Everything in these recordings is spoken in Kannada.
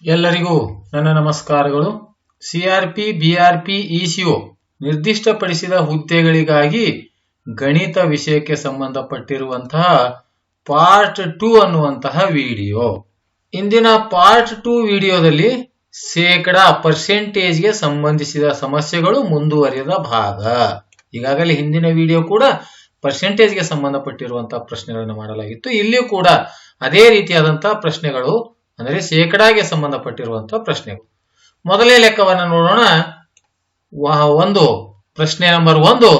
ಎಲ್ಲರಿಗೂ ನನ್ನ ನಮಸ್ಕಾರಗಳು. ಸಿಆರ್ಪಿ, ಬಿಆರ್ಪಿ, ಇಸಿಒ ನಿರ್ದಿಷ್ಟಪಡಿಸಿದ ಹುದ್ದೆಗಳಿಗಾಗಿ ಗಣಿತ ವಿಷಯಕ್ಕೆ ಸಂಬಂಧಪಟ್ಟಿರುವಂತಹ ಪಾರ್ಟ್ 2 ಅನ್ನುವಂತಹ ವಿಡಿಯೋ. ಇಂದಿನ ಪಾರ್ಟ್ 2 ವಿಡಿಯೋದಲ್ಲಿ ಪರ್ಸೆಂಟೇಜ್ಗೆ ಸಂಬಂಧಿಸಿದ ಸಮಸ್ಯೆಗಳು ಮುಂದುವರಿದ ಭಾಗ. ಈಗಾಗಲೇ ಹಿಂದಿನ ವಿಡಿಯೋ ಕೂಡ ಪರ್ಸೆಂಟೇಜ್ಗೆ ಸಂಬಂಧಪಟ್ಟಿರುವಂತಹ ಪ್ರಶ್ನೆಗಳನ್ನು ಮಾಡಲಾಗಿತ್ತು. ಇಲ್ಲಿಯೂ ಕೂಡ ಅದೇ ರೀತಿಯಾದಂತಹ ಪ್ರಶ್ನೆಗಳು, ಅಂದರೆ ಶೇಕಡಾಗೆ ಸಂಬಂಧಪಟ್ಟಿರುವಂತಹ ಪ್ರಶ್ನೆಗಳು. ಮೊದಲೇ ಲೆಕ್ಕವನ್ನು ನೋಡೋಣ. ಒಂದು ಪ್ರಶ್ನೆ ನಂಬರ್ 1,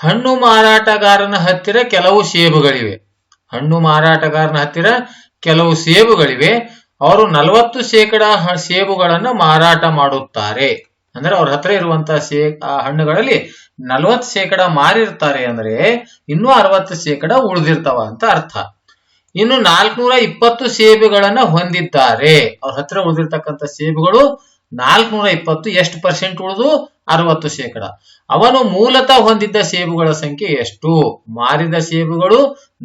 ಹಣ್ಣು ಮಾರಾಟಗಾರನ ಹತ್ತಿರ ಕೆಲವು ಸೇಬುಗಳಿವೆ. ಹಣ್ಣು ಮಾರಾಟಗಾರನ ಹತ್ತಿರ ಕೆಲವು ಸೇಬುಗಳಿವೆ. ಅವರು 40% ಸೇಬುಗಳನ್ನು ಮಾರಾಟ ಮಾಡುತ್ತಾರೆ. ಅಂದ್ರೆ ಅವ್ರ ಹತ್ರ ಇರುವಂತಹ ಹಣ್ಣುಗಳಲ್ಲಿ 40% ಮಾರಿರ್ತಾರೆ, ಅಂದ್ರೆ ಇನ್ನೂ 60% ಉಳಿದಿರ್ತಾವ ಅಂತ ಅರ್ಥ. ಇನ್ನು 420 ಸೇಬುಗಳನ್ನ ಹೊಂದಿದ್ದಾರೆ. ಅವ್ರ ಹತ್ರ ಉಳಿದಿರ್ತಕ್ಕಂಥ ಸೇಬುಗಳು 420. ಎಷ್ಟು ಪರ್ಸೆಂಟ್ ಉಳಿದು? 60%. ಅವನು ಮೂಲತಃ ಹೊಂದಿದ್ದ ಸೇಬುಗಳ ಸಂಖ್ಯೆ ಎಷ್ಟು? ಮಾರಿದ ಸೇಬುಗಳು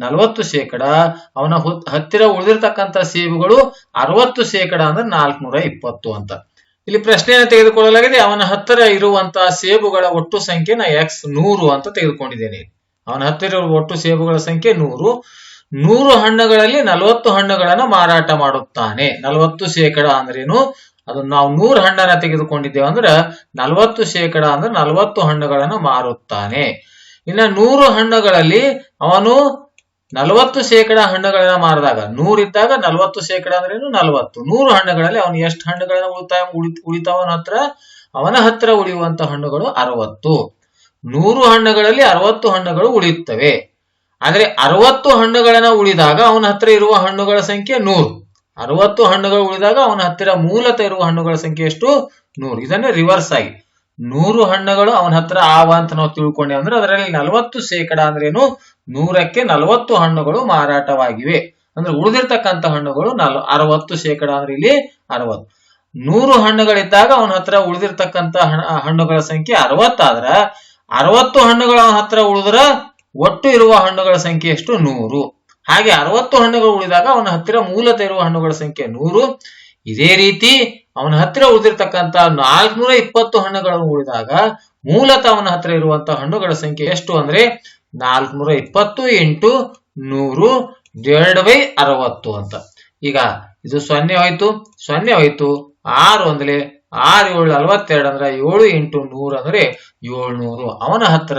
40%, ಅವನ ಹತ್ತಿರ ಉಳಿದಿರ್ತಕ್ಕಂಥ ಸೇಬುಗಳು 60%, ಅಂದ್ರೆ 420 ಅಂತ. ಇಲ್ಲಿ ಪ್ರಶ್ನೆಯನ್ನು ತೆಗೆದುಕೊಳ್ಳಲಾಗಿದೆ. ಅವನ ಹತ್ತಿರ ಇರುವಂತಹ ಸೇಬುಗಳ ಒಟ್ಟು ಸಂಖ್ಯೆ x 100 ಅಂತ ತೆಗೆದುಕೊಂಡಿದ್ದೇನೆ. ಅವನ ಹತ್ತಿರ ಇರುವ ಒಟ್ಟು ಸೇಬುಗಳ ಸಂಖ್ಯೆ 100. 100 ಹಣ್ಣುಗಳಲ್ಲಿ 40 ಹಣ್ಣುಗಳನ್ನ ಮಾರಾಟ ಮಾಡುತ್ತಾನೆ. 40% ಅಂದ್ರೇನು? ಅದು ನಾವು 100 ಹಣ್ಣನ್ನ ತೆಗೆದುಕೊಂಡಿದ್ದೇವೆ ಅಂದ್ರೆ 40% ಅಂದ್ರೆ 40 ಹಣ್ಣುಗಳನ್ನ ಮಾರುತ್ತಾನೆ. ಇನ್ನ 100 ಹಣ್ಣುಗಳಲ್ಲಿ ಅವನು 40% ಹಣ್ಣುಗಳನ್ನ ಮಾರಿದಾಗ, 100 ಇದ್ದಾಗ 40% ಅಂದ್ರೇನು? 40. 100 ಹಣ್ಣುಗಳಲ್ಲಿ ಅವನು ಎಷ್ಟು ಹಣ್ಣುಗಳನ್ನ ಉಳಿತಾವನ ಹತ್ರ? ಅವನ ಹತ್ರ ಉಳಿಯುವಂತ ಹಣ್ಣುಗಳು 60. 100 ಹಣ್ಣುಗಳಲ್ಲಿ 60 ಹಣ್ಣುಗಳು ಉಳಿಯುತ್ತವೆ. ಆದ್ರೆ 60 ಹಣ್ಣುಗಳನ್ನ ಉಳಿದಾಗ ಅವನ ಹತ್ರ ಇರುವ ಹಣ್ಣುಗಳ ಸಂಖ್ಯೆ 100. 60 ಹಣ್ಣುಗಳು ಉಳಿದಾಗ ಅವನ ಹತ್ತಿರ ಮೂಲತಃ ಇರುವ ಹಣ್ಣುಗಳ ಸಂಖ್ಯೆ ಎಷ್ಟು? 100. ಇದನ್ನೇ ರಿವರ್ಸ್ ಆಗಿ 100 ಹಣ್ಣುಗಳು ಅವನ ಹತ್ರ ಆವ ಅಂತ ನಾವು ತಿಳ್ಕೊಂಡೆ ಅಂದ್ರೆ ಅದರಲ್ಲಿ 40% ಅಂದ್ರೇನು? 100ಕ್ಕೆ 40 ಹಣ್ಣುಗಳು ಮಾರಾಟವಾಗಿವೆ. ಅಂದ್ರೆ ಉಳಿದಿರ್ತಕ್ಕಂಥ ಹಣ್ಣುಗಳು 60%, ಅಂದ್ರೆ ಇಲ್ಲಿ 60. 100 ಹಣ್ಣುಗಳಿದ್ದಾಗ ಅವನ ಹತ್ರ ಉಳಿದಿರ್ತಕ್ಕಂಥ ಹಣ್ಣುಗಳ ಸಂಖ್ಯೆ 60 ಆದ್ರ 60 ಹಣ್ಣುಗಳು ಅವನ ಹತ್ರ ಉಳಿದ್ರ ಒಟ್ಟು ಇರುವ ಹಣ್ಣುಗಳ ಸಂಖ್ಯೆ ಎಷ್ಟು? 100. ಹಾಗೆ 60 ಹಣ್ಣುಗಳು ಉಳಿದಾಗ ಅವನ ಹತ್ತಿರ ಮೂಲತಃ ಇರುವ ಹಣ್ಣುಗಳ ಸಂಖ್ಯೆ 100. ಇದೇ ರೀತಿ ಅವನ ಹತ್ತಿರ ಉಳಿದಿರ್ತಕ್ಕಂಥ 420 ಹಣ್ಣುಗಳನ್ನು ಉಳಿದಾಗ ಮೂಲತಃ ಅವನ ಹತ್ರ ಇರುವಂತಹ ಹಣ್ಣುಗಳ ಸಂಖ್ಯೆ ಎಷ್ಟು ಅಂದ್ರೆ 420 × 100 / 60 ಅಂತ. ಈಗ ಇದು 0 ಹೋಯ್ತು, 0 ಹೋಯ್ತು. 6 ಒಂದಲೇ 6 7 42 ಅಂದ್ರೆ 7 × 100 ಅಂದ್ರೆ 700. ಅವನ ಹತ್ರ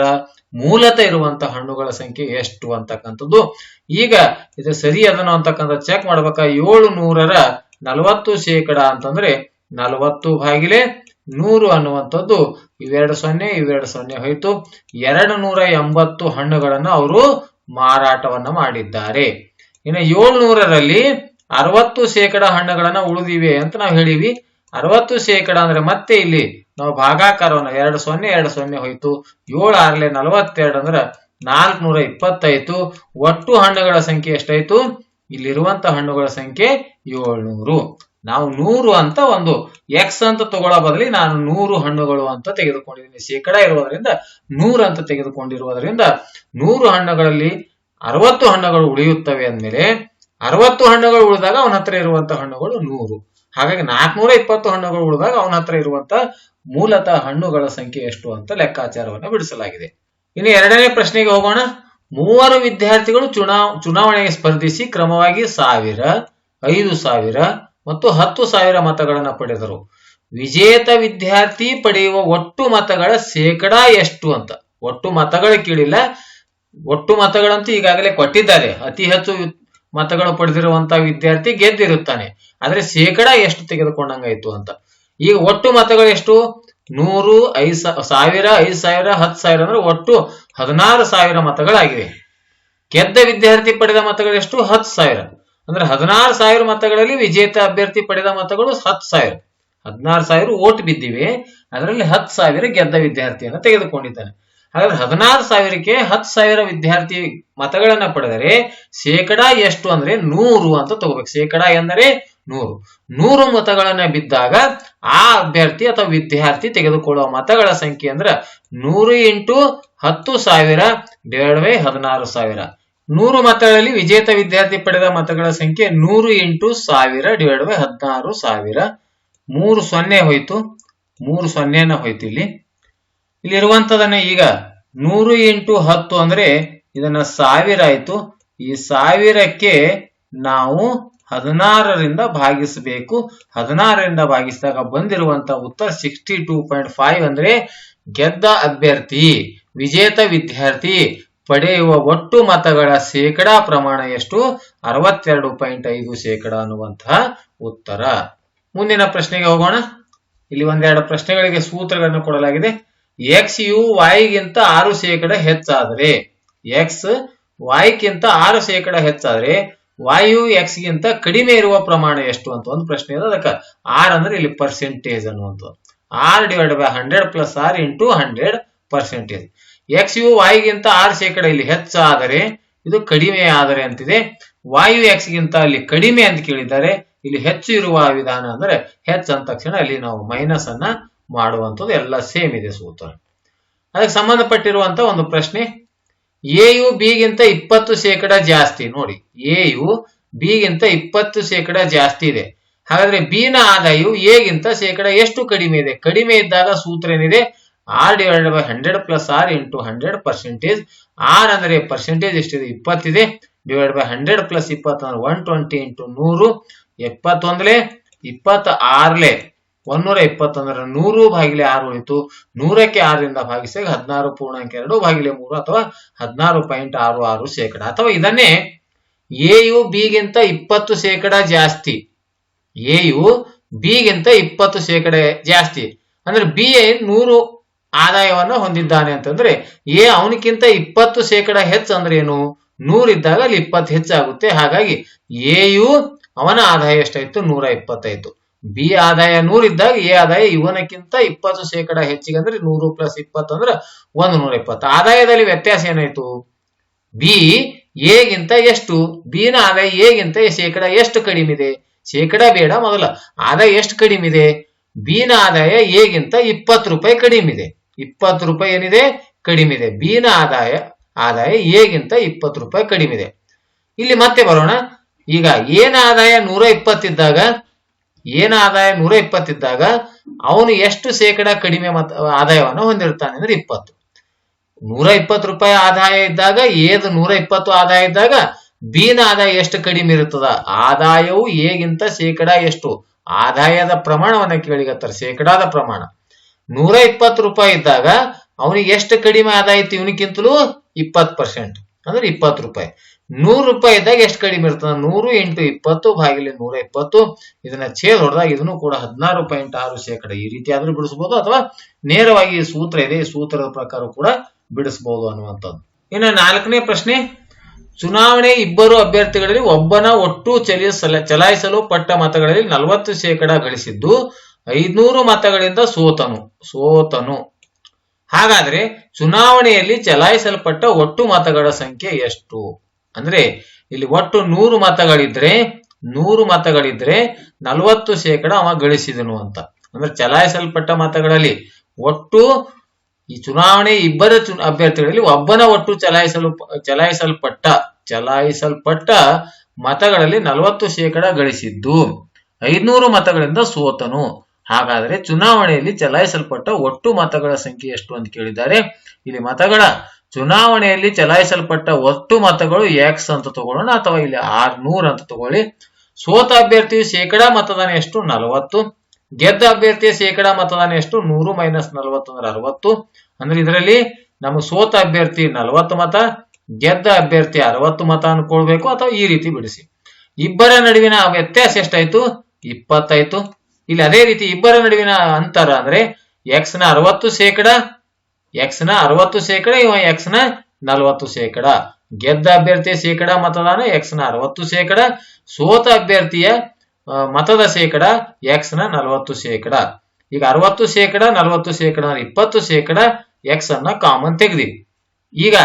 ಮೂಲತಃ ಇರುವಂತಹ ಹಣ್ಣುಗಳ ಸಂಖ್ಯೆ ಎಷ್ಟು ಅಂತಕ್ಕಂಥದ್ದು. ಈಗ ಇದು ಸರಿ ಅದನ್ನು ಅಂತಕ್ಕಂಥ ಚೆಕ್ ಮಾಡ್ಬೇಕ. 700ರ 40% ಅಂತಂದ್ರೆ 40/100 ಅನ್ನುವಂಥದ್ದು ಇವೆರಡು 0 ಹೋಯ್ತು. 280 ಹಣ್ಣುಗಳನ್ನ ಅವರು ಮಾರಾಟವನ್ನ ಮಾಡಿದ್ದಾರೆ. ಇನ್ನು 700ರಲ್ಲಿ 60% ಹಣ್ಣುಗಳನ್ನ ಉಳಿದಿವೆ ಅಂತ ನಾವು ಹೇಳಿವಿ. 60% ಅಂದ್ರೆ ಮತ್ತೆ ಇಲ್ಲಿ ನಾವು ಭಾಗಾಕಾರವನ್ನ 2 0 ಹೋಯ್ತು. 7 6 42 ಅಂದ್ರೆ 420 ಒಟ್ಟು ಹಣ್ಣುಗಳ ಸಂಖ್ಯೆ ಎಷ್ಟಾಯ್ತು? ಇಲ್ಲಿರುವಂತ ಹಣ್ಣುಗಳ ಸಂಖ್ಯೆ 700. ನಾವು 100 ಅಂತ ಒಂದು x ಅಂತ ತಗೊಳ್ಳೋ ಬದಲಿ ನಾನು 100 ಹಣ್ಣುಗಳು ಅಂತ ತೆಗೆದುಕೊಂಡಿದ್ದೀನಿ. ಶೇಕಡ ಇರುವುದರಿಂದ 100 ಅಂತ ತೆಗೆದುಕೊಂಡಿರುವುದರಿಂದ 100 ಹಣ್ಣುಗಳಲ್ಲಿ 60 ಹಣ್ಣುಗಳು ಉಳಿಯುತ್ತವೆ ಅಂದ್ಮೇಲೆ 60 ಹಣ್ಣುಗಳು ಉಳಿದಾಗ ಅವನ ಹತ್ರ ಇರುವಂತಹ ಹಣ್ಣುಗಳು 100. ಹಾಗಾಗಿ 420 ಹಣ್ಣುಗಳು ಉಳಿದಾಗ ಅವನ ಹತ್ರ ಇರುವಂತ ಮೂಲತಃ ಹಣ್ಣುಗಳ ಸಂಖ್ಯೆ ಎಷ್ಟು ಅಂತ ಲೆಕ್ಕಾಚಾರವನ್ನು ಬಿಡಿಸಲಾಗಿದೆ. ಇನ್ನು ಎರಡನೇ ಪ್ರಶ್ನೆಗೆ ಹೋಗೋಣ. 3 ವಿದ್ಯಾರ್ಥಿಗಳು ಚುನಾವಣೆಗೆ ಸ್ಪರ್ಧಿಸಿ ಕ್ರಮವಾಗಿ 1000, 5000 ಮತ್ತು 10,000 ಮತಗಳನ್ನು ಪಡೆದರು. ವಿಜೇತ ವಿದ್ಯಾರ್ಥಿ ಪಡೆಯುವ ಒಟ್ಟು ಮತಗಳ ಶೇಕಡಾ ಎಷ್ಟು ಅಂತ. ಒಟ್ಟು ಮತಗಳು ಕೇಳಿಲ್ಲ, ಒಟ್ಟು ಮತಗಳಂತೂ ಈಗಾಗಲೇ ಕೊಟ್ಟಿದ್ದಾರೆ. ಅತಿ ಹೆಚ್ಚು ಮತಗಳು ಪಡೆದಿರುವಂತಹ ವಿದ್ಯಾರ್ಥಿ ಗೆದ್ದಿರುತ್ತಾನೆ. ಆದ್ರೆ ಶೇಕಡಾ ಎಷ್ಟು ತೆಗೆದುಕೊಂಡಂಗಾಯ್ತು ಅಂತ. ಈಗ ಒಟ್ಟು ಮತಗಳು ಎಷ್ಟು? 100, 5,000, 5,000, 10,000 ಅಂದ್ರೆ ಒಟ್ಟು 16,000 ಮತಗಳಾಗಿವೆ. ಗೆದ್ದ ವಿದ್ಯಾರ್ಥಿ ಪಡೆದ ಮತಗಳು ಎಷ್ಟು? 10,000. ಅಂದ್ರೆ 16,000 ಮತಗಳಲ್ಲಿ ವಿಜೇತ ಅಭ್ಯರ್ಥಿ ಪಡೆದ ಮತಗಳು 10,000. 16,000 ಓಟ್ ಬಿದ್ದಿವೆ, ಅದರಲ್ಲಿ 10,000 ಗೆದ್ದ ವಿದ್ಯಾರ್ಥಿಯನ್ನು ತೆಗೆದುಕೊಂಡಿದ್ದಾನೆ. ಹಾಗಾದ್ರೆ 16,000ಕ್ಕೆ 10,000 ವಿದ್ಯಾರ್ಥಿ ಮತಗಳನ್ನ ಪಡೆದರೆ ಶೇಕಡಾ ಎಷ್ಟು ಅಂದ್ರೆ 100 ಅಂತ ತಗೋಬೇಕು. ಶೇಕಡಾ ಎಂದರೆ 100. 100 ಮತಗಳನ್ನ ಬಿದ್ದಾಗ ಆ ಅಭ್ಯರ್ಥಿ ಅಥವಾ ವಿದ್ಯಾರ್ಥಿ ತೆಗೆದುಕೊಳ್ಳುವ ಮತಗಳ ಸಂಖ್ಯೆ ಅಂದ್ರೆ 100 × 10,000 / 16,000. 100 ಮತಗಳಲ್ಲಿ ವಿಜೇತ ವಿದ್ಯಾರ್ಥಿ ಪಡೆದ ಮತಗಳ ಸಂಖ್ಯೆ 100 × 1000 / 16,000. 3 0 ಹೋಯ್ತು, 3 0 ಹೋಯ್ತು. ಇಲ್ಲಿರುವಂತದನ್ನ ಈಗ 100 × 10 ಅಂದ್ರೆ ಇದನ್ನ 1000 ಆಯ್ತು. ಈ 1000ಕ್ಕೆ ನಾವು 16ರಿಂದ ಭಾಗಿಸಬೇಕು. 16ರಿಂದ ಭಾಗಿಸಿದಾಗ ಬಂದಿರುವಂತ ಉತ್ತರ 62.5 ಅಂದ್ರೆ ಗೆದ್ದ ಅಭ್ಯರ್ಥಿ, ವಿಜೇತ ವಿದ್ಯಾರ್ಥಿ ಪಡೆಯುವ ಒಟ್ಟು ಮತಗಳ ಶೇಕಡಾ ಪ್ರಮಾಣ ಎಷ್ಟು? 62.5% ಅನ್ನುವಂತಹ ಉತ್ತರ. ಮುಂದಿನ ಪ್ರಶ್ನೆಗೆ ಹೋಗೋಣ. ಇಲ್ಲಿ ಒಂದೆರಡು ಪ್ರಶ್ನೆಗಳಿಗೆ ಸೂತ್ರಗಳನ್ನು ಕೊಡಲಾಗಿದೆ. ಎಕ್ಸ್ ಯು ವೈಗಿಂತ 6% ಹೆಚ್ಚಾದರೆ, ಎಕ್ಸ್ ವೈಗಿಂತ 6% ಹೆಚ್ಚಾದ್ರೆ ವಾಯು ಎಕ್ಸ್ ಗಿಂತ ಕಡಿಮೆ ಇರುವ ಪ್ರಮಾಣ ಎಷ್ಟು ಅಂತ ಒಂದು ಪ್ರಶ್ನೆ ಇದೆ. ಅದಕ್ಕೆ ಆರ್ ಅಂದ್ರೆ ಇಲ್ಲಿ ಪರ್ಸೆಂಟೇಜ್ ಅನ್ನುವಂಥದ್ದು. R/100 + R × 100%. ಎಕ್ಸ್ ಯು ವೈಗಿಂತ 6% ಇಲ್ಲಿ ಹೆಚ್ಚಾದರೆ, ಇದು ಕಡಿಮೆ ಆದರೆ ಅಂತಿದೆ. ವಾಯು ಎಕ್ಸ್ ಗಿಂತ ಅಲ್ಲಿ ಕಡಿಮೆ ಅಂತ ಕೇಳಿದ್ದಾರೆ. ಇಲ್ಲಿ ಹೆಚ್ಚು ಇರುವ ವಿಧಾನ ಅಂದ್ರೆ ಹೆಚ್ಚು ಅಂದ ತಕ್ಷಣ ಅಲ್ಲಿ ನಾವು ಮೈನಸ್ ಅನ್ನ ಮಾಡುವಂಥದ್ದು. ಎಲ್ಲ ಸೇಮ್ ಇದೆ ಸೂತ್ರ. ಅದಕ್ಕೆ ಸಂಬಂಧಪಟ್ಟಿರುವಂತ ಒಂದು ಪ್ರಶ್ನೆ, ಎ ಯು ಬಿ ಗಿಂತ 20% ಜಾಸ್ತಿ. ನೋಡಿ, ಎ ಯು ಬಿ ಗಿಂತ 20% ಜಾಸ್ತಿ ಇದೆ. ಹಾಗಾದ್ರೆ ಬಿ ನ ಆದಾಯವು ಎ ಗಿಂತ ಶೇಕಡ ಎಷ್ಟು ಕಡಿಮೆ ಇದೆ? ಕಡಿಮೆ ಇದ್ದಾಗ ಸೂತ್ರ ಏನಿದೆ? R/100 + R × 100%. ಆರ್ ಅಂದ್ರೆ ಪರ್ಸೆಂಟೇಜ್ ಎಷ್ಟಿದೆ? 20 ಇದೆ. /100 + 20 ಅಂದ್ರೆ 120 × 100. 71 26 120 ಅಂದ್ರೆ 100/6 ಉಳಿತು. 100ಕ್ಕೆ 6ರಿಂದ ಭಾಗಿಸಿದಾಗ 16.2/3 ಅಥವಾ 16.66%. ಅಥವಾ ಇದನ್ನೇ ಎ ಯು ಬಿ ಗಿಂತ 20% ಜಾಸ್ತಿ, ಎ ಯು ಬಿ ಗಿಂತ 20% ಜಾಸ್ತಿ ಅಂದ್ರೆ ಬಿ 100 ಆದಾಯವನ್ನು ಹೊಂದಿದ್ದಾನೆ ಅಂತಂದ್ರೆ ಎ ಅವನಕ್ಕಿಂತ 20% ಹೆಚ್ಚು ಅಂದ್ರೆ ಏನು? 100 ಇದ್ದಾಗ ಅಲ್ಲಿ 20 ಹೆಚ್ಚಾಗುತ್ತೆ. ಹಾಗಾಗಿ ಎ ಯು ಅವನ ಆದಾಯ ಎಷ್ಟಾಯ್ತು? 120 ಆಯ್ತು. ಬಿ ಆದಾಯ 100 ಇದ್ದಾಗ ಎ ಆದಾಯ ಇವನಕ್ಕಿಂತ 20% ಹೆಚ್ಚಿಗೆ ಅಂದ್ರೆ 100 + 20 ಅಂದ್ರೆ 120. ಆದಾಯದಲ್ಲಿ ವ್ಯತ್ಯಾಸ ಏನಾಯ್ತು? ಬಿ ಎ ಗಿಂತ ಎಷ್ಟು? ಬಿ ನ ಆದಾಯ ಎ ಗಿಂತ ಶೇಕಡ ಎಷ್ಟು ಕಡಿಮೆ ಇದೆ? ಶೇಕಡ ಬೇಡ, ಮೊದಲ ಆದಾಯ ಎಷ್ಟು ಕಡಿಮೆ ಇದೆ? ಬಿ ನ ಆದಾಯ ಎ ಗಿಂತ 20 ರೂಪಾಯಿ ಕಡಿಮೆ ಇದೆ. 20 ರೂಪಾಯಿ ಏನಿದೆ? ಕಡಿಮೆ ಇದೆ. ಬಿ ನ ಆದಾಯ ಎ ಗಿಂತ 20 ರೂಪಾಯಿ ಕಡಿಮೆ ಇದೆ. ಇಲ್ಲಿ ಮತ್ತೆ ಬರೋಣ. ಈಗ ಏನ ಆದಾಯ 120 ಇದ್ದಾಗ, ಏನ ಆದಾಯ 120 ಇದ್ದಾಗ ಅವನು ಎಷ್ಟು ಶೇಕಡ ಕಡಿಮೆ ಆದಾಯವನ್ನು ಹೊಂದಿರ್ತಾನೆ ಅಂದ್ರೆ 20. 120 ರೂಪಾಯಿ ಆದಾಯ ಇದ್ದಾಗ, ಏದು 120 ಆದಾಯ ಇದ್ದಾಗ ಬಿ ನ ಆದಾಯ ಎಷ್ಟು ಕಡಿಮೆ ಇರುತ್ತದ? ಆದಾಯವು ಎ ಗಿಂತ ಶೇಕಡ ಎಷ್ಟು? ಆದಾಯದ ಪ್ರಮಾಣವನ್ನ ಕೇಳಿಗತ್ತಾರೆ, ಶೇಕಡಾದ ಪ್ರಮಾಣ. 120 ರೂಪಾಯಿ ಇದ್ದಾಗ ಅವನಿಗೆ ಎಷ್ಟು ಕಡಿಮೆ ಆದಾಯ ಇತ್ತು? ಇವನಿಗಿಂತಲೂ 20% ಅಂದ್ರೆ 20 ರೂಪಾಯಿ. 100 ರೂಪಾಯಿ ಇದ್ದಾಗ ಎಷ್ಟು ಕಡಿಮೆ ಇರ್ತದೆ? 100 × 20/120. ಇದನ್ನ ಛೇದ ಹೊಡೆದಾಗ ಇದನ್ನು ಕೂಡ 16.6%. ಈ ರೀತಿ ಆದ್ರೂ ಬಿಡಿಸಬಹುದು, ಅಥವಾ ನೇರವಾಗಿ ಈ ಸೂತ್ರ ಇದೆ, ಈ ಸೂತ್ರದ ಪ್ರಕಾರ ಕೂಡ ಬಿಡಿಸಬಹುದು ಅನ್ನುವಂಥದ್ದು. ಇನ್ನು 4ನೇ ಪ್ರಶ್ನೆ, ಚುನಾವಣೆ ಇಬ್ಬರು ಅಭ್ಯರ್ಥಿಗಳಲ್ಲಿ ಒಬ್ಬನ ಒಟ್ಟು ಚಲಾಯಿಸಲು ಪಟ್ಟ ಮತಗಳಲ್ಲಿ 40% ಗಳಿಸಿದ್ದು 500 ಮತಗಳಿಂದ ಸೋತನು. ಹಾಗಾದ್ರೆ ಚುನಾವಣೆಯಲ್ಲಿ ಚಲಾಯಿಸಲ್ಪಟ್ಟ ಒಟ್ಟು ಮತಗಳ ಸಂಖ್ಯೆ ಎಷ್ಟು? ಅಂದ್ರೆ ಇಲ್ಲಿ ಒಟ್ಟು 100 ಮತಗಳಿದ್ರೆ 40% ಅವ ಗಳಿಸಿದನು ಅಂತ. ಅಂದ್ರೆ ಚಲಾಯಿಸಲ್ಪಟ್ಟ ಮತಗಳಲ್ಲಿ ಒಟ್ಟು ಈ ಚುನಾವಣೆ ಇಬ್ಬರ ಅಭ್ಯರ್ಥಿಗಳಲ್ಲಿ ಒಬ್ಬನ ಒಟ್ಟು ಚಲಾಯಿಸಲ್ಪಟ್ಟ ಮತಗಳಲ್ಲಿ 40% ಗಳಿಸಿದ್ದು 500 ಮತಗಳಿಂದ ಸೋತನು. ಹಾಗಾದ್ರೆ ಚುನಾವಣೆಯಲ್ಲಿ ಚಲಾಯಿಸಲ್ಪಟ್ಟ ಒಟ್ಟು ಮತಗಳ ಸಂಖ್ಯೆ ಎಷ್ಟು ಅಂತ ಕೇಳಿದ್ದಾರೆ. ಇಲ್ಲಿ ಚುನಾವಣೆಯಲ್ಲಿ ಚಲಾಯಿಸಲ್ಪಟ್ಟ ಒಟ್ಟು ಮತಗಳು ಎಕ್ಸ್ ಅಂತ ತಗೊಳ್ಳೋಣ, ಅಥವಾ ಇಲ್ಲಿ 600 ಅಂತ ತಗೊಳ್ಳಿ. ಸೋತ ಅಭ್ಯರ್ಥಿಯು ಶೇಕಡಾ ಮತದಾನ ಎಷ್ಟು? 40. ಗೆದ್ದ ಅಭ್ಯರ್ಥಿಯ ಶೇಕಡಾ ಮತದಾನ ಎಷ್ಟು? 100 - 40 ಅಂದ್ರೆ 60. ಅಂದ್ರೆ ಇದರಲ್ಲಿ ನಮ್ಮ ಸೋತ ಅಭ್ಯರ್ಥಿ 40 ಮತ, ಗೆದ್ದ ಅಭ್ಯರ್ಥಿ 60 ಮತ ಅನ್ಕೊಳ್ಬೇಕು, ಅಥವಾ ಈ ರೀತಿ ಬಿಡಿಸಿ. ಇಬ್ಬರ ನಡುವಿನ ವ್ಯತ್ಯಾಸ ಎಷ್ಟಾಯ್ತು? 20 ಆಯ್ತು. ಇಲ್ಲಿ ಅದೇ ರೀತಿ ಇಬ್ಬರ ನಡುವಿನ ಅಂತರ ಅಂದ್ರೆ ಎಕ್ಸ್ ನ 60%, ಇವ ಎಕ್ಸ್ ನ 40%. ಗೆದ್ದ ಅಭ್ಯರ್ಥಿಯ ಶೇಕಡಾ ಮತದಾನ ಎಕ್ಸ್ ನ 60%, ಸೋತ ಅಭ್ಯರ್ಥಿಯ ಮತದ ಶೇಕಡ ಎಕ್ಸ್ ನ 40%. ಈಗ 60%, 40% 20% ಎಕ್ಸ್ ಅನ್ನ ಕಾಮನ್ ತೆಗೆದಿವಿ. ಈಗ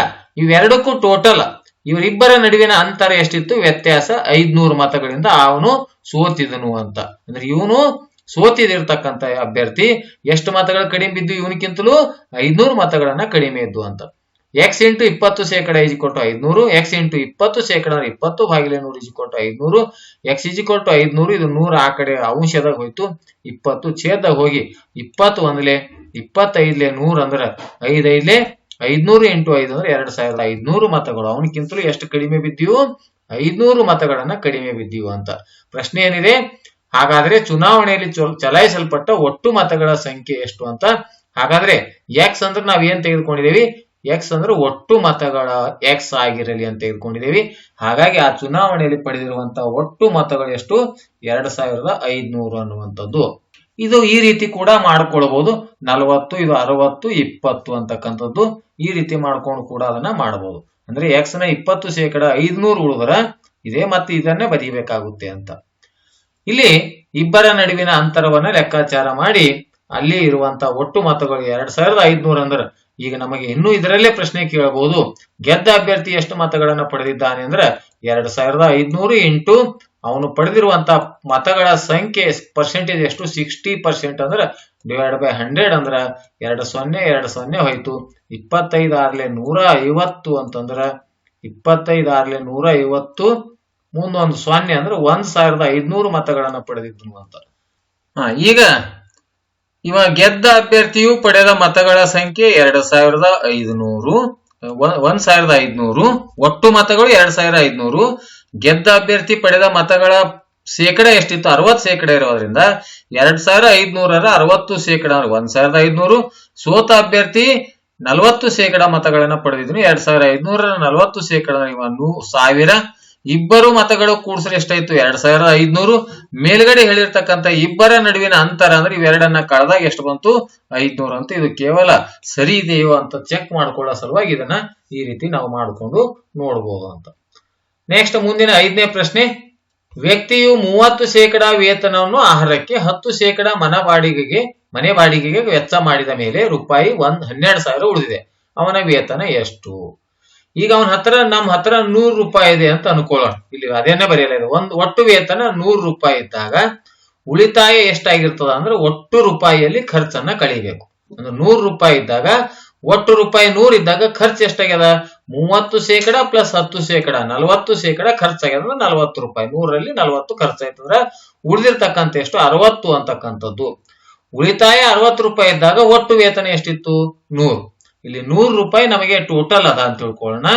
ಇವೆರಡಕ್ಕೂ ಟೋಟಲ್ ಇವರಿಬ್ಬರ ನಡುವಿನ ಅಂತರ ಎಷ್ಟಿತ್ತು? ವ್ಯತ್ಯಾಸ 500 ಮತಗಳಿಂದ ಅವನು ಸೋತಿದನು ಅಂತ. ಅಂದ್ರೆ ಇವನು ಸೋತಿದಿರ್ತಕ್ಕಂಥ ಅಭ್ಯರ್ಥಿ ಎಷ್ಟು ಮತಗಳು ಕಡಿಮೆ ಬಿದ್ದು ಇವನಿಗಿಂತಲೂ 500 ಮತಗಳನ್ನ ಕಡಿಮೆ ಇದ್ದು ಅಂತ. X into 20% is equal to 500, x into 20% 20 ಭಾಗಿಲೆ 100 is equal to 500, x is equal to 500, ಇದು 100 ಆ ಕಡೆ ಅಂಶದಾಗ ಹೋಯ್ತು, 20 ಛೇದದಾಗ ಹೋಗಿ 20 ಒಂದ್ಲೆ 25ಲೆ 100 ಅಂದ್ರೆ 5 500 ಇಂಟು 5 ಅಂದ್ರೆ 2500 ಮತಗಳು. ಅವನಕ್ಕಿಂತಲೂ ಎಷ್ಟು ಕಡಿಮೆ ಬಿದ್ದೀವು? 500 ಮತಗಳನ್ನ ಕಡಿಮೆ ಬಿದ್ದೀವು ಅಂತ ಪ್ರಶ್ನೆ ಏನಿದೆ. ಹಾಗಾದ್ರೆ ಚುನಾವಣೆಯಲ್ಲಿ ಚಲಾಯಿಸಲ್ಪಟ್ಟ ಒಟ್ಟು ಮತಗಳ ಸಂಖ್ಯೆ ಎಷ್ಟು ಅಂತ. ಹಾಗಾದ್ರೆ ಎಕ್ಸ್ ಅಂದ್ರೆ ನಾವ್ ಏನ್ ತೆಗೆದುಕೊಂಡಿದ್ದೇವೆ? ಎಕ್ಸ್ ಅಂದ್ರೆ ಒಟ್ಟು ಮತಗಳ ಎಕ್ಸ್ ಆಗಿರಲಿ ಅಂತ ತೆಗೆದುಕೊಂಡಿದ್ದೇವೆ. ಹಾಗಾಗಿ ಆ ಚುನಾವಣೆಯಲ್ಲಿ ಪಡೆದಿರುವಂತಹ ಒಟ್ಟು ಮತಗಳು ಎಷ್ಟು? 2500 ಅನ್ನುವಂಥದ್ದು. ಇದು ಈ ರೀತಿ ಕೂಡ ಮಾಡ್ಕೊಳ್ಬಹುದು. 40, ಇದು 60, 20 ಅಂತಕ್ಕಂಥದ್ದು ಈ ರೀತಿ ಮಾಡ್ಕೊಂಡು ಕೂಡ ಅದನ್ನ ಮಾಡಬಹುದು. ಅಂದ್ರೆ ಎಕ್ಸ್ ನ 20% 500 ಉಳಿದ್ರ ಇದೇ ಮತ್ತೆ ಇದನ್ನೇ ಬರೀಬೇಕಾಗುತ್ತೆ ಅಂತ. ಇಲ್ಲಿ ಇಬ್ಬರ ನಡುವಿನ ಅಂತರವನ್ನ ಲೆಕ್ಕಾಚಾರ ಮಾಡಿ ಅಲ್ಲಿ ಇರುವಂತಹ ಒಟ್ಟು ಮತಗಳು 2500 ಅಂದ್ರೆ ಈಗ ನಮಗೆ ಇನ್ನೂ ಇದರಲ್ಲೇ ಪ್ರಶ್ನೆ ಕೇಳಬಹುದು. ಗೆದ್ದ ಅಭ್ಯರ್ಥಿ ಎಷ್ಟು ಮತಗಳನ್ನ ಪಡೆದಿದ್ದಾನೆ ಅಂದ್ರೆ 2500 ಇಂಟು ಅವನು ಪಡೆದಿರುವಂತಹ ಮತಗಳ ಸಂಖ್ಯೆ ಪರ್ಸೆಂಟೇಜ್ ಎಷ್ಟು? 60% ಅಂದ್ರೆ ಡಿವೈಡ್ ಬೈ 100 ಅಂದ್ರೆ 20 ಹೋಯ್ತು. 25 6ಲೆ 150 ಅಂತಂದ್ರ 25 6ಲೆ 150 ಮುಂದೊಂದು 0 ಅಂದ್ರೆ 1500 ಮತಗಳನ್ನ ಪಡೆದಿದ್ದನು ಅಂತ. ಈಗ ಇವ ಗೆದ್ದ ಅಭ್ಯರ್ಥಿಯು ಪಡೆದ ಮತಗಳ ಸಂಖ್ಯೆ 2500, 1500, ಒಟ್ಟು ಮತಗಳು 2500. ಗೆದ್ದ ಅಭ್ಯರ್ಥಿ ಪಡೆದ ಮತಗಳ ಶೇಕಡ ಎಷ್ಟಿತ್ತು? 60% ಇರೋದ್ರಿಂದ 2500ರ 60% 1500. ಸೋತ ಅಭ್ಯರ್ಥಿ 40% ಮತಗಳನ್ನ ಪಡೆದಿದ್ರು. 2500ರ 40% 1000. ಇಬ್ಬರು ಮತಗಳು ಕೂಡಿಸ್ರೆ ಎಷ್ಟಾಯ್ತು? 2500. ಮೇಲ್ಗಡೆ ಹೇಳಿರ್ತಕ್ಕಂಥ ಇಬ್ಬರ ನಡುವಿನ ಅಂತರ ಅಂದ್ರೆ ಇವೆರಡನ್ನ ಕಳೆದಾಗ ಎಷ್ಟು ಬಂತು? 500 ಅಂತ. ಇದು ಕೇವಲ ಸರಿ ಇದೆಯೋ ಅಂತ ಚೆಕ್ ಮಾಡ್ಕೊಳ್ಳೋ ಸಲುವಾಗಿ ಇದನ್ನ ಈ ರೀತಿ ನಾವು ಮಾಡಿಕೊಂಡು ನೋಡ್ಬೋದು ಅಂತ. ನೆಕ್ಸ್ಟ್ ಮುಂದಿನ 5ನೇ ಪ್ರಶ್ನೆ. ವ್ಯಕ್ತಿಯು 30% ವೇತನವನ್ನು ಆಹಾರಕ್ಕೆ, 10% ಮನೆ ಬಾಡಿಗೆಗೆ ವೆಚ್ಚ ಮಾಡಿದ ಮೇಲೆ ರೂಪಾಯಿ 12,000 ಉಳಿದಿದೆ. ಅವನ ವೇತನ ಎಷ್ಟು? ಈಗ ಅವನ ಹತ್ರ ನಮ್ಮ ಹತ್ರ 100 ರೂಪಾಯಿ ಇದೆ ಅಂತ ಅನ್ಕೊಳ್ಳೋಣ. ಇಲ್ಲಿ ಅದೇನೇ ಬರೆಯಲಿದೆ. ಒಟ್ಟು ವೇತನ 100 ರೂಪಾಯಿ ಇದ್ದಾಗ ಉಳಿತಾಯ ಎಷ್ಟಾಗಿರ್ತದ ಅಂದ್ರೆ ಒಟ್ಟು ರೂಪಾಯಿಯಲ್ಲಿ ಖರ್ಚನ್ನ ಕಳಿಬೇಕು. ಅಂದ್ರೆ 100 ರೂಪಾಯಿ ಇದ್ದಾಗ ಒಟ್ಟು ರೂಪಾಯಿ 100 ಇದ್ದಾಗ ಖರ್ಚು ಎಷ್ಟಾಗ್ಯದ? 30% ಪ್ಲಸ್ 10% 40% ಖರ್ಚಾಗ್ಯದ ಅಂದ್ರೆ 40 ರೂಪಾಯಿ. 100ರಲ್ಲಿ 40 ಖರ್ಚಾಯ್ತಂದ್ರ ಉಳಿದಿರ್ತಕ್ಕಂಥ ಎಷ್ಟು? 60 ಅಂತಕ್ಕಂಥದ್ದು. ಉಳಿತಾಯ 60 ರೂಪಾಯಿ ಇದ್ದಾಗ ಒಟ್ಟು ವೇತನ ಎಷ್ಟಿತ್ತು? 100. ಇಲ್ಲಿ 100 ರೂಪಾಯಿ ನಮಗೆ ಟೋಟಲ್ ಅದ ಅಂತ ತಿಳ್ಕೊಳ್ಳೋಣ.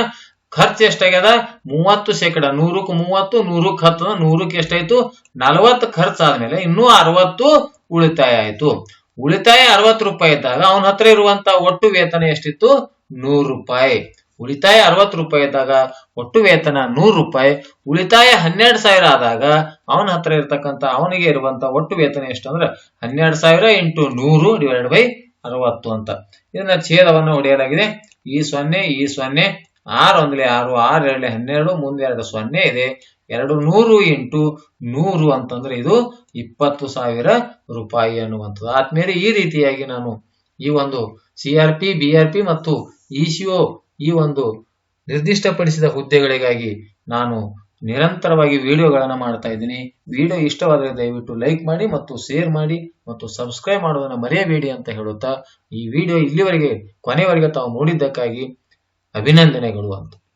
ಖರ್ಚು ಎಷ್ಟಾಗ್ಯದ? 30%. 100ಕ್ಕೆ 30, 100ಕ್ಕೆ 10, 100ಕ್ಕೆ ಎಷ್ಟಾಯ್ತು? 40 ಖರ್ಚಾದ್ಮೇಲೆ ಇನ್ನೂ 60 ಉಳಿತಾಯ ಆಯ್ತು. ಉಳಿತಾಯ 60 ರೂಪಾಯಿ ಇದ್ದಾಗ ಅವನ ಹತ್ರ ಇರುವಂತ ಒಟ್ಟು ವೇತನ ಎಷ್ಟಿತ್ತು? 100 ರೂಪಾಯಿ. ಉಳಿತಾಯ 60 ರೂಪಾಯಿ ಇದ್ದಾಗ ಒಟ್ಟು ವೇತನ 100 ರೂಪಾಯಿ. ಉಳಿತಾಯ 12,000 ಆದಾಗ ಅವನ ಹತ್ರ ಇರ್ತಕ್ಕಂಥ ಅವನಿಗೆ ಇರುವಂತ ಒಟ್ಟು ವೇತನ ಎಷ್ಟು ಅಂದ್ರೆ 12,000 ಇಂಟು 100 ಡಿವೈಡ್ ಬೈ 60 ಅಂತ. ಇದನ್ನ ಛೇದವನ್ನು ಹೊಡೆಯಲಾಗಿದೆ. ಈ 0 ಈ 0, 6 ಒಂದ್ಲೆ 6, 6 2 12, ಮುಂದೆ 2 0 ಇದೆ. 200 ಇಂಟು 100 ಅಂತಂದ್ರೆ ಇದು 20,000 ರೂಪಾಯಿ ಅನ್ನುವಂಥದ್ದು. ಆದ್ಮೇಲೆ ಈ ರೀತಿಯಾಗಿ ನಾನು ಈ ಒಂದು CRP, BRP ಮತ್ತು ECO ಈ ಒಂದು ನಿರ್ದಿಷ್ಟಪಡಿಸಿದ ಹುದ್ದೆಗಳಿಗಾಗಿ ನಾನು ನಿರಂತರವಾಗಿ ವಿಡಿಯೋಗಳನ್ನ ಮಾಡ್ತಾ ಇದ್ದೀನಿ. ವಿಡಿಯೋ ಇಷ್ಟವಾದರೆ ದಯವಿಟ್ಟು ಲೈಕ್ ಮಾಡಿ ಮತ್ತು ಶೇರ್ ಮಾಡಿ ಮತ್ತು ಸಬ್ಸ್ಕ್ರೈಬ್ ಮಾಡೋದನ್ನ ಮರೆಯಬೇಡಿ ಅಂತ ಹೇಳುತ್ತಾ ಈ ವಿಡಿಯೋ ಇಲ್ಲಿವರೆಗೆ ಕೊನೆವರೆಗೆ ತಾವು ನೋಡಿದ್ದಕ್ಕಾಗಿ ಅಭಿನಂದನೆಗಳು ಅಂತ.